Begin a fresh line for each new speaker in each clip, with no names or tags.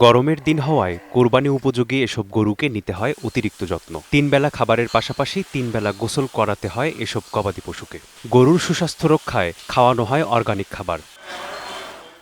গরমের দিন হওয়ায় কোরবানি উপযোগী এসব গরুকে নিতে হয় অতিরিক্ত যত্ন। ৩ বেলা খাবারের পাশাপাশি ৩ বেলা গোসল করাতে হয় এসব গবাদি পশুকে। গরুর সুস্বাস্থ্য রক্ষায় খাওয়ানো হয় অর্গানিক খাবার।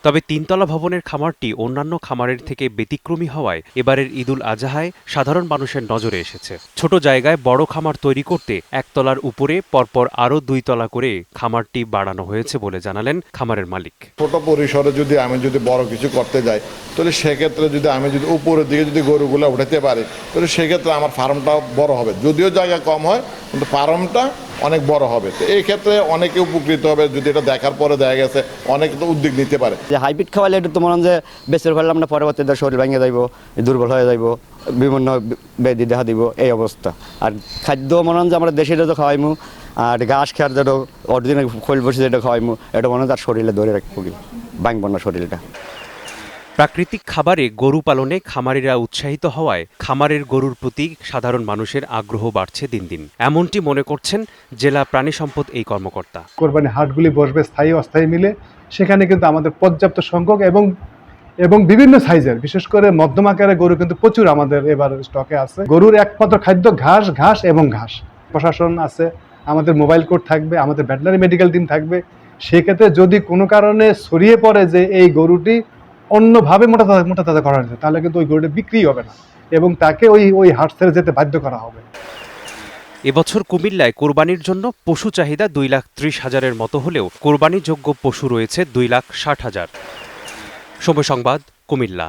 তবে তিনতলা ভবনের খামারটি অন্যান্য খামারের থেকে ব্যতিক্রমী হওয়ায় এবারের ঈদুল আজহায় সাধারণ মানুষের নজরে এসেছে। ছোট জায়গায় বড় খামার তৈরি করতে একতলার উপরে পরপর আরও 2 তলা করে খামারটি বাড়ানো হয়েছে বলে জানালেন খামারের মালিক।
ছোট পরিসরে আমি যদি বড় কিছু করতে যাই, তাহলে সেক্ষেত্রে আমি যদি উপরের দিকে গরুগুলো উঠাতে পারি, তাহলে সেক্ষেত্রে আমার ফার্মটা বড় হবে। যদিও জায়গা কম হয়, কিন্তু ফার্মটা অনেক বড় হবে। তো এই ক্ষেত্রে অনেকে উপকৃত হবে। যদি এটা দেখার পরে দেখা গেছে অনেকে তো উদ্যোগ নিতে পারে।
যে হাইব্রিড খাওয়ালে এটা তো মনে হয় যে বেচের ফেললে আমরা পরবর্তীতে শরীর ভেঙে যাইব, দুর্বল হয়ে যাইব, বিভিন্ন ব্যাধি দেখা দিব, এই অবস্থা। আর খাদ্য মনে হয় যে আমরা দেশে যেটা খাওয়াইমু, আর ঘাস খেয়ার যেটা অরিজিনাল খোল বসে যেটা খাওয়াইমু, এটা মনে হয় তার শরীরে ধরে রাখবো, ভাঙব না শরীরটা।
প্রাকৃতিক খাবারে গরু পালনে খামারিরা উৎসাহিত হওয়ায় খামারের গরুর প্রতি সাধারণ মানুষের আগ্রহ বাড়ছে দিন দিন, এমনটি মনে করছেন জেলা প্রাণী সম্পদ এই কর্মকর্তা।
কোরবানি হাটগুলি বসবে স্থায়ী অস্থায়ী মিলে, সেখানে কিন্তু আমাদের পর্যাপ্ত সংখ্যক এবং বিভিন্ন সাইজের, বিশেষ করে মধ্যম আকারের গরু কিন্তু প্রচুর আমাদের এবার স্টকে আছে। গরুর একমাত্র খাদ্য ঘাস, ঘাস এবং ঘাস। প্রশাসন আছে, আমাদের মোবাইল কোর্ট থাকবে, আমাদের ভেটেরিনারি মেডিকেল টিম থাকবে। সেক্ষেত্রে যদি কোনো কারণে ছড়িয়ে পড়ে যে এই গরুটি অন্যভাবে মোটা তাজা করা হয়েছে, তাহলে কিন্তু ওই গরুটি বিক্রি হবে না এবং তাকে ওই হাট ছেড়ে যেতে বাধ্য করা হবে।
এবছর কুমিল্লায় কোরবানির জন্য পশু চাহিদা 2,30,000-এর মতো হলেও কোরবানিযোগ্য পশু রয়েছে 2,60,000। সময় সংবাদ, কুমিল্লা।